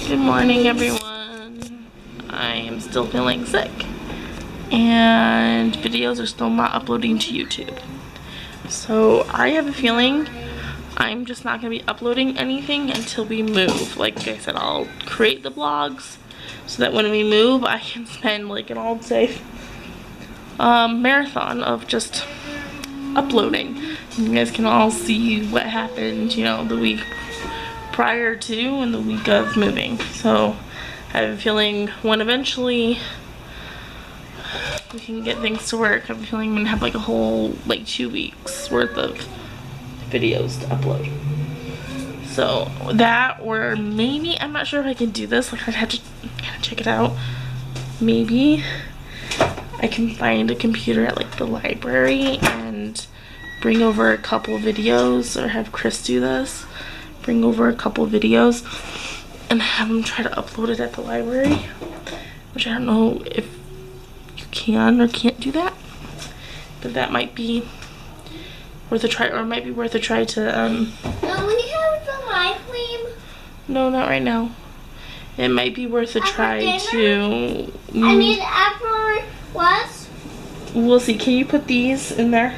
Good morning, everyone. I am still feeling sick and videos are still not uploading to YouTube. So I have a feeling I'm just not going to be uploading anything until we move. Like I said, I'll create the vlogs so that when we move I can spend like an all day marathon of just uploading. You guys can all see what happened, you know, the week prior to and the week of moving. So I have a feeling when eventually we can get things to work, I have a feeling I'm gonna have like a whole like 2 weeks worth of videos to upload. So that, or maybe, I'm not sure if I can do this, like I'd have to kind of check it out. Maybe I can find a computer at like the library and bring over a couple videos, or have Chris do this. Bring over a couple videos and have them try to upload it at the library, which I don't know if you can or can't do that, but that might be worth a try, or it might be worth a try to Do we have the live stream? No, not right now. It might be worth a try to I mean after what? We'll see. Can you put these in there?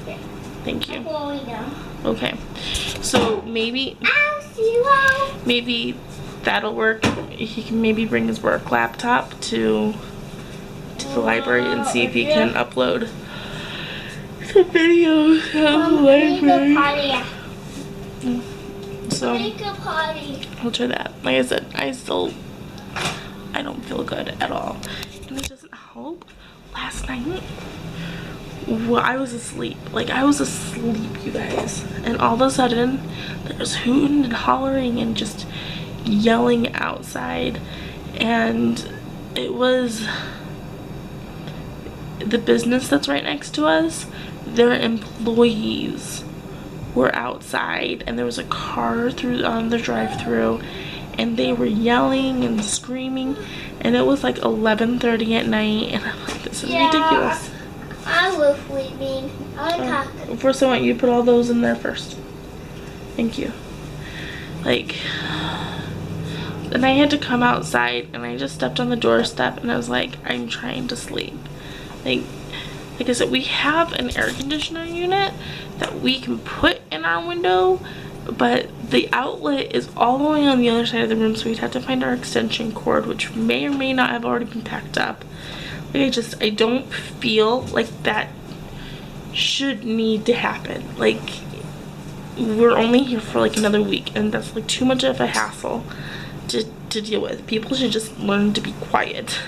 Yeah. Thank you. Florida. Okay, so maybe that'll work. He can maybe bring his work laptop to the library and see if he can upload some videos of the library. So I'll try that. Like I said, I don't feel good at all, and it doesn't help. Last night, well, I was asleep. Like, I was asleep, you guys. And all of a sudden, there's hooting and hollering and just yelling outside. And it was the business that's right next to us. Their employees were outside, and there was a car through on the drive-thru, and they were yelling and screaming. And it was like 11:30 at night, and I'm like, this is ridiculous. I was sleeping. I was talking. First, I want you to put all those in there first. Thank you. Like, and I had to come outside, and I just stepped on the doorstep, and I was like, I'm trying to sleep. Like I said, we have an air conditioner unit that we can put in our window, but the outlet is all the way on the other side of the room, so we'd have to find our extension cord, which may or may not have already been packed up. Like, I don't feel like that should need to happen. Like, we're only here for like another week, and that's like too much of a hassle to deal with. People should just learn to be quiet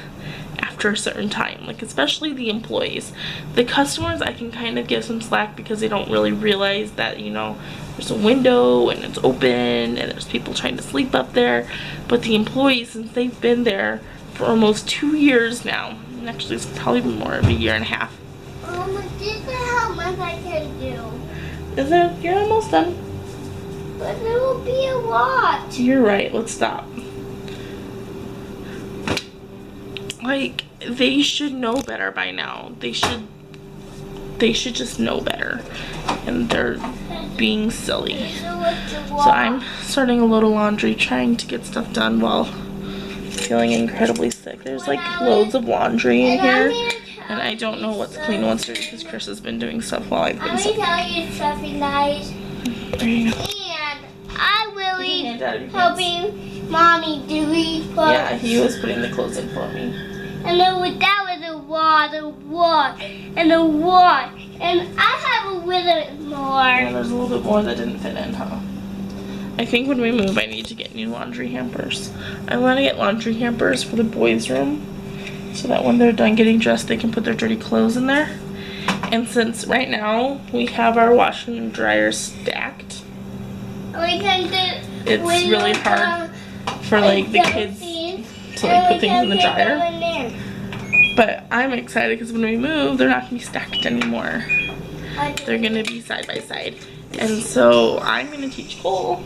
after a certain time, like especially the employees. The customers, I can kind of give some slack because they don't really realize that, you know, there's a window and it's open and there's people trying to sleep up there. But the employees, since they've been there for almost 2 years now, and actually it's probably been more of a year and a half. This is how much I can do. Is it? You're almost done. But there will be a lot. You're right. Let's stop. Like, they should know better by now. They should they should just know better, and they're being silly. So I'm starting a load of laundry, trying to get stuff done while feeling incredibly sick. There's like loads of laundry in here, and I don't know what's clean and what's dirty because Chris has been doing stuff while I've been sick. I'm gonna tell you something, guys. There you go. And I will be Hand out of your helping Mommy do these clothes. Yeah, he was putting the clothes in for me. And then that was a lot, and a lot. And I have a little more. Yeah, there's a little bit more that didn't fit in, huh? I think when we move, I need to get new laundry hampers. I want to get laundry hampers for the boys' room so that when they're done getting dressed, they can put their dirty clothes in there. And since right now we have our washer and dryer stacked, We can do. it's really hard for like the kids to like put things in the dryer. But I'm excited because when we move, they're not going to be stacked anymore. They're going to be side by side. And so I'm going to teach Cole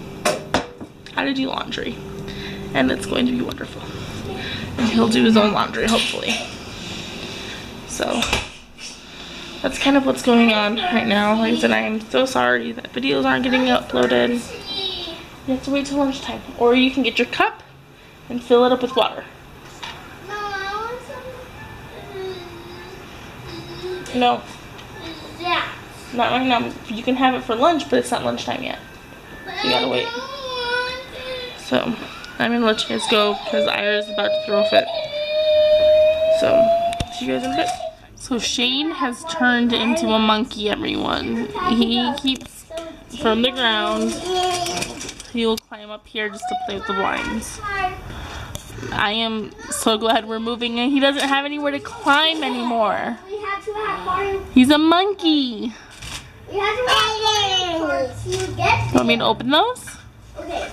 how to do laundry. And it's going to be wonderful. And he'll do his own laundry, hopefully. So that's kind of what's going on right now. Like I said, I am so sorry that videos aren't getting uploaded. You have to wait till lunchtime. Or you can get your cup and fill it up with water. No, I want some. No, Yeah. not right now. You can have it for lunch, but it's not lunchtime yet. You gotta wait. So I'm gonna let you guys go because Ira's about to throw a fit. So see you guys in a bit. So Shane has turned into a monkey, everyone. He keeps from the ground. He will climb up here just to play with the blinds. I am so glad we're moving and he doesn't have anywhere to climb anymore. We have to have Mario. He's a monkey. We have to have Mario to get Want me to open those? Okay.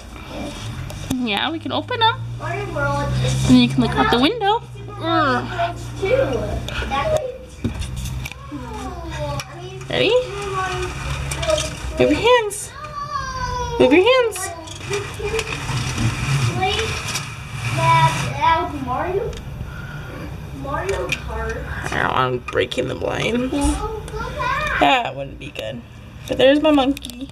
Yeah, we can open them. Mario World is And you can look out the window. too. Ready? Move your hands. Move your hands. Mario Kart. I don't want breaking the blind. Go back. That wouldn't be good. But there's my monkey.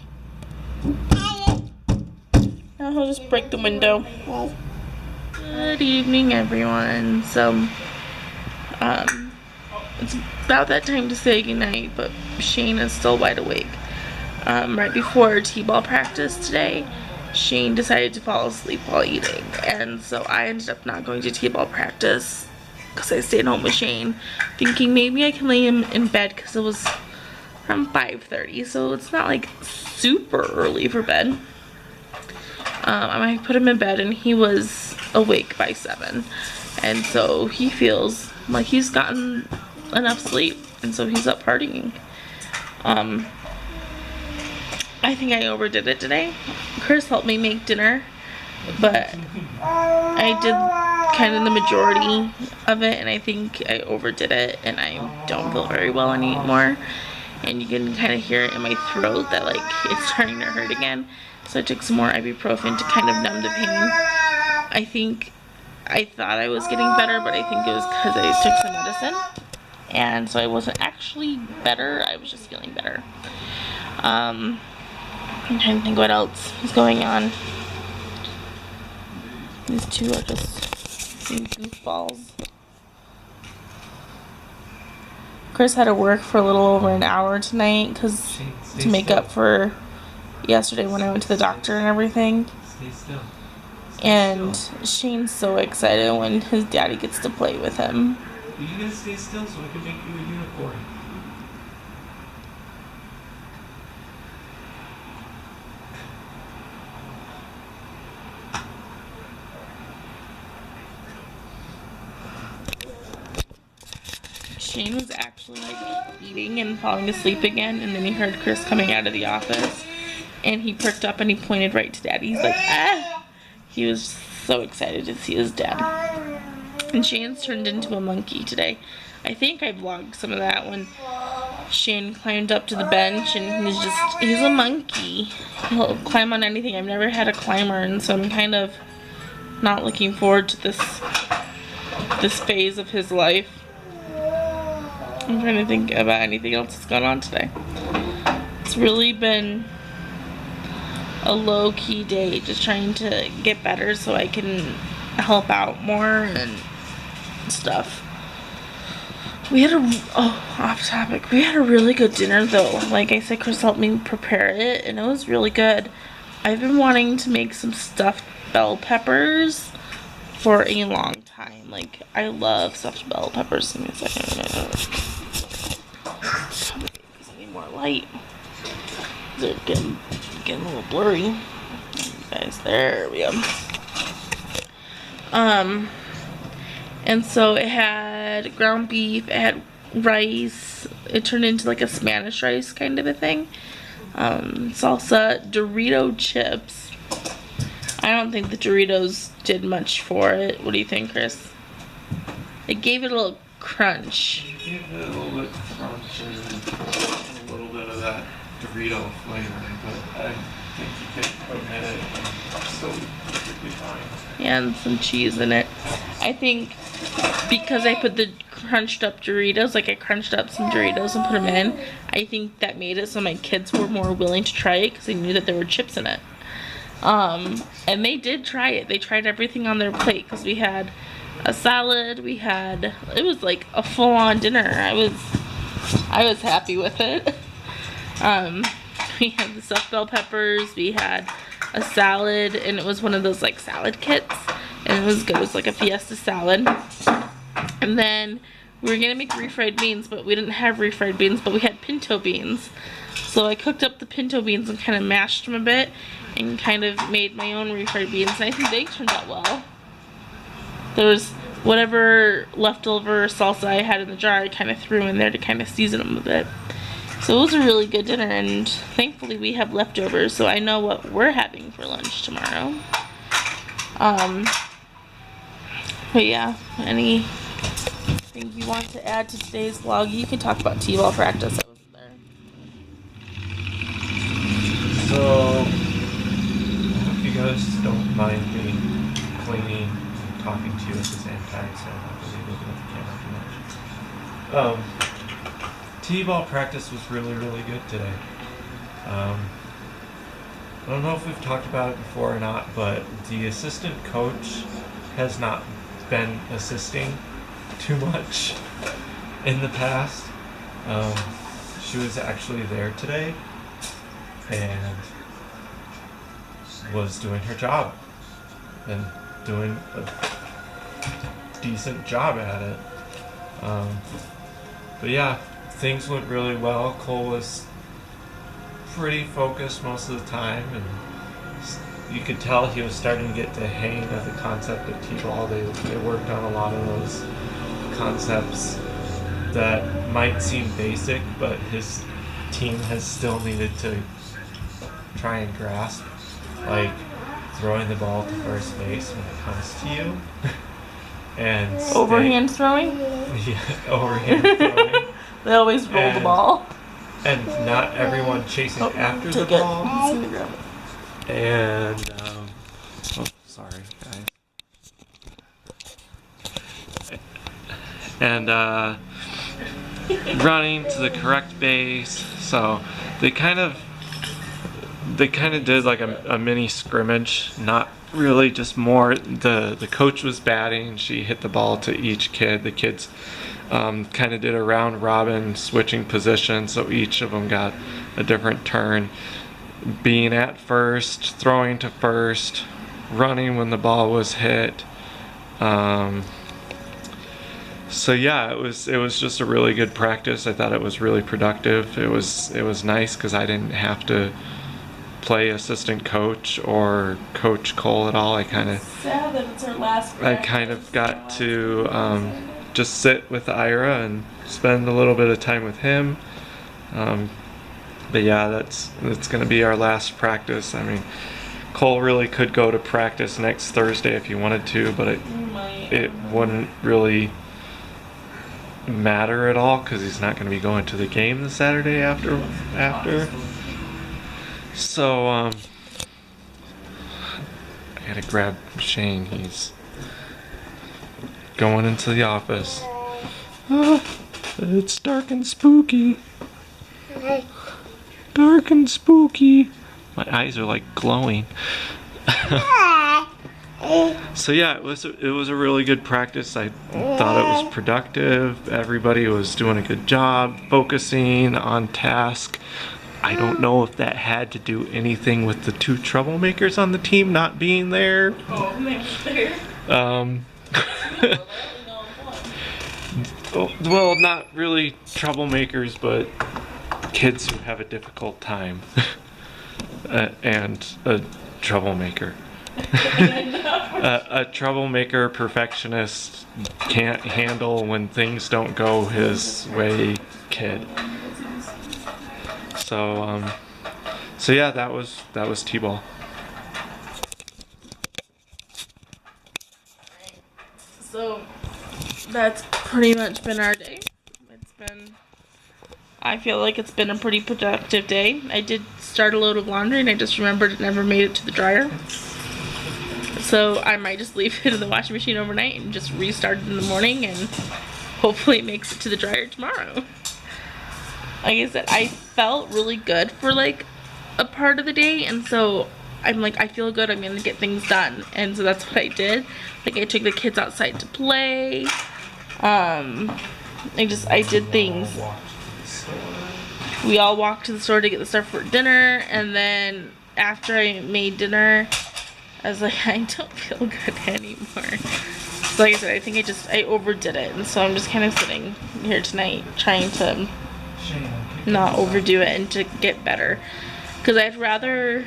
Now he'll just break the window. Good evening, everyone. So, it's about that time to say goodnight, but Shane is still wide awake. Right before T-ball practice today, Shane decided to fall asleep while eating, and so I ended up not going to T-ball practice because I stayed home with Shane, thinking maybe I can lay him in bed because it was around 5:30, so it's not like super early for bed. I put him in bed and he was awake by 7, and so he feels like he's gotten enough sleep, and so he's up partying. I think I overdid it today. Chris helped me make dinner, but I did kind of the majority of it, and I think I overdid it, and I don't feel very well anymore. And you can kind of hear it in my throat that like it's starting to hurt again. So I took some more ibuprofen to kind of numb the pain. I thought I was getting better, but I think it was because I took some medicine. And so I wasn't actually better, I was just feeling better. I'm trying to think what else is going on. These two are just being goofballs. Chris had to work for a little over an hour tonight because to make up for yesterday when I went to the doctor and everything. Stay still. And Shane's so excited when his daddy gets to play with him. Are you gonna stay still so I can make you a unicorn? Shane was actually like eating and falling asleep again, and then he heard Chris coming out of the office, and he perked up and he pointed right to Daddy. He's like, ah! He was so excited to see his dad. And Shane's turned into a monkey today. I think I vlogged some of that when Shane climbed up to the bench, and he's a monkey. He'll climb on anything. I've never had a climber, and so I'm kind of not looking forward to this phase of his life. I'm trying to think about anything else that's gone on today. It's really been a low-key day, just trying to get better so I can help out more and stuff. We had off topic. We had a really good dinner though. Like I said, Chris helped me prepare it and it was really good. I've been wanting to make some stuffed bell peppers for a long time. Like, I love stuffed bell peppers. Give me a second. I need more light. They're getting a little blurry. Guys, there we go. And so it had ground beef, it had rice, it turned into like a Spanish rice kind of a thing. Salsa, Dorito chips. I don't think the Doritos did much for it. What do you think, Chris? It gave it a little crunch. You give it a little bit of crunch and a little bit of that Dorito flavor, but I think you could omit it and still be perfectly fine. Yeah, and some cheese in it. I think because I put the crunched up Doritos, like I crunched up some Doritos and put them in, I think that made it so my kids were more willing to try it because they knew that there were chips in it. And they did try it. They tried everything on their plate because we had a salad, it was like a full-on dinner. I was happy with it. We had the stuffed bell peppers, we had a salad, and it was one of those like salad kits, and it was good. It was like a fiesta salad. And then we were gonna make refried beans, but we didn't have refried beans, but we had pinto beans. So I cooked up the pinto beans and kind of mashed them a bit and kind of made my own refried beans, and I think they turned out well. There was whatever leftover salsa I had in the jar, I kind of threw in there to kind of season them a bit. So it was a really good dinner, and thankfully we have leftovers, so I know what we're having for lunch tomorrow. But yeah, anything you want to add to today's vlog? You can talk about t-ball practice. I wasn't there. So, I hope you guys don't mind me cleaning and talking to you at the same time, so I'm not really looking at the camera too much. T-ball practice was really, really good today. I don't know if we've talked about it before or not, but the assistant coach has not been assisting too much in the past. She was actually there today and was doing her job and doing a decent job at it. But yeah, things went really well. Cole was pretty focused most of the time, and you could tell he was starting to get the hang of the concept of t-ball. They worked on a lot of those concepts that might seem basic, but his team has still needed to try and grasp, like throwing the ball to first base when it comes to you. And Overhand throwing? Yeah, overhand throwing. They always roll the ball. And not everyone chasing after the ball. And, oh, sorry, guys. And, running to the correct base. So they kind of did like a mini scrimmage, not really, just more. The coach was batting, she hit the ball to each kid. The kids kind of did a round robin, switching positions, so each of them got a different turn. Being at first, throwing to first, running when the ball was hit. So yeah, it was just a really good practice. I thought it was really productive. It was nice because I didn't have to play assistant coach or coach Cole at all. I kind of got to just sit with Ira and spend a little bit of time with him. But yeah, that's gonna be our last practice. I mean, Cole really could go to practice next Thursday if he wanted to, but it wouldn't really matter at all because he's not going to be going to the game the Saturday after. So I gotta grab Shane. He's going into the office. It's dark and spooky. Dark and spooky. My eyes are like glowing. So yeah, it was a really good practice. I thought it was productive. Everybody was doing a good job, focusing on task. I don't know if that had to do anything with the 2 troublemakers on the team not being there. Oh, there. Well, not really troublemakers, but kids who have a difficult time. And a troublemaker. A troublemaker, perfectionist, can't handle when things don't go his way kid. So yeah, that was T-ball. So that's pretty much been our day. I feel like it's been a pretty productive day. I did start a load of laundry and I just remembered it never made it to the dryer. So I might just leave it in the washing machine overnight and just restart it in the morning, and hopefully it makes it to the dryer tomorrow. Like I said, I felt really good for like a part of the day, and so I'm like, I feel good, I'm gonna get things done. And so that's what I did. Like, I took the kids outside to play. I did things. We all walked to the store to get the stuff for dinner, and then after I made dinner, I was like, I don't feel good anymore. So like I said, I think I overdid it, and so I'm just kind of sitting here tonight trying to not overdo it and to get better. Because I'd rather,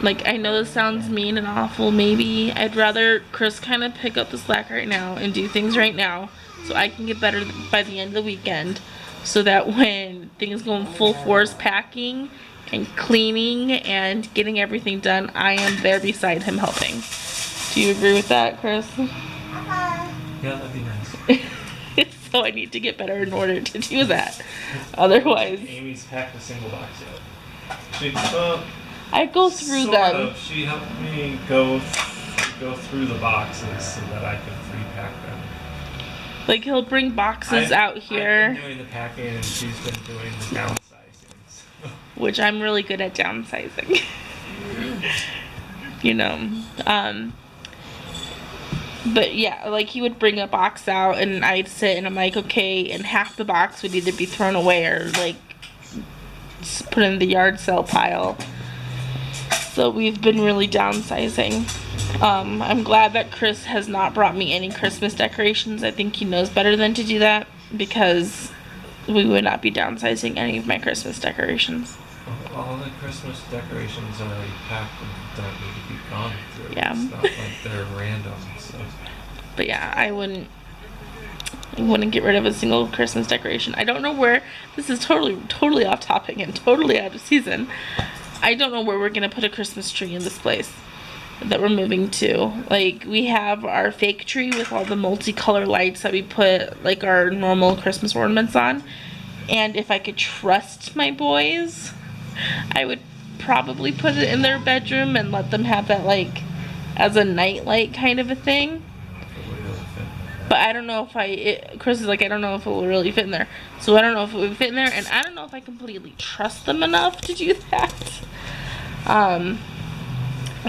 like, I know this sounds mean and awful, maybe I'd rather Chris kind of pick up the slack right now and do things right now so I can get better by the end of the weekend, so that when things go in full force packing and cleaning and getting everything done, I am there beside him helping. Do you agree with that, Chris? Yeah, that'd be nice. So I need to get better in order to do that. Otherwise, Amy's packed a single box yet. I go through them. She helped me go through the boxes so that I could repack them. Like, he'll bring boxes out here. I've been doing the packing and she's been doing the downsizing. So. Which I'm really good at downsizing. You know. But yeah, like, he would bring a box out and I'd sit and I'm like, okay, and half the box would either be thrown away or like put in the yard sale pile. So we've been really downsizing. I'm glad that Chris has not brought me any Christmas decorations. I think he knows better than to do that, because we would not be downsizing any of my Christmas decorations. All the Christmas decorations are already packed and don't need to be gone through. Yeah. It's not like they're random. So. But yeah, I wouldn't get rid of a single Christmas decoration. I don't know where, this is totally off topic and totally out of season. I don't know where we're gonna put a Christmas tree in this place that we're moving to. Like, we have our fake tree with all the multicolor lights that we put like our normal Christmas ornaments on. And if I could trust my boys, I would probably put it in their bedroom and let them have that like as a nightlight kind of a thing. But I don't know if Chris is like, I don't know if it will really fit in there. So I don't know if it would fit in there, and I don't know if I completely trust them enough to do that.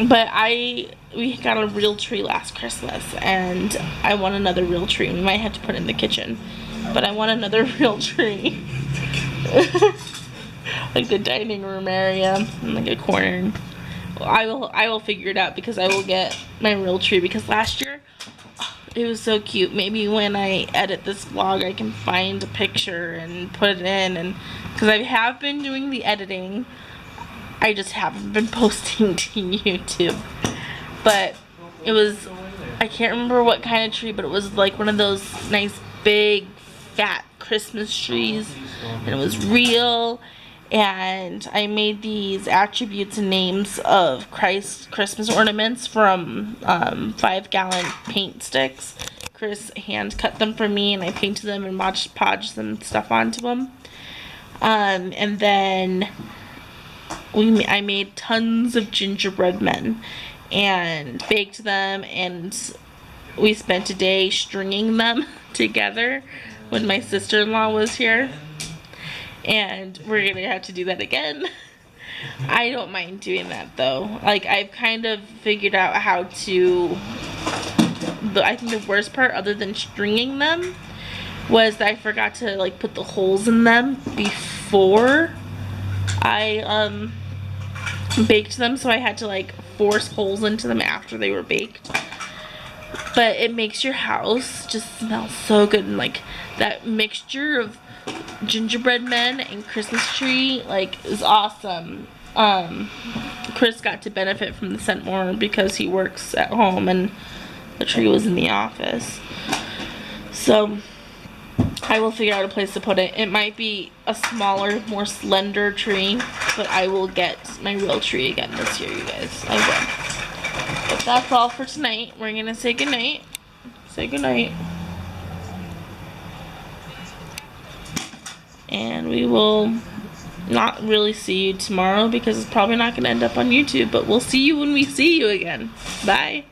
But we got a real tree last Christmas, and I want another real tree. We might have to put it in the kitchen, but I want another real tree. Like the dining room area, and like a corner. I will figure it out, because I will get my real tree, because last year, it was so cute. Maybe when I edit this vlog, I can find a picture and put it in, and because I have been doing the editing, I just haven't been posting to YouTube. But it was, I can't remember what kind of tree, but it was like one of those nice big fat Christmas trees, and it was real. And I made these attributes and names of Christ Christmas ornaments from 5-gallon paint sticks. Chris hand cut them for me, and I painted them and Mod Podged some stuff onto them. And then I made tons of gingerbread men and baked them, and we spent a day stringing them together. when my sister-in-law was here. And we're gonna have to do that again. I don't mind doing that though. Like, I've kind of figured out how to, I think the worst part, other than stringing them, was that I forgot to like put the holes in them before I baked them, so I had to like force holes into them after they were baked. But it makes your house just smell so good, and like that mixture of gingerbread men and Christmas tree like is awesome. Chris got to benefit from the scent more because he works at home and the tree was in the office. So I will figure out a place to put it. It might be a smaller, more slender tree, but I will get my real tree again this year, you guys. I will. But that's all for tonight. We're gonna say goodnight. Say goodnight. And we will not really see you tomorrow because it's probably not gonna end up on YouTube, but we'll see you when we see you again. Bye.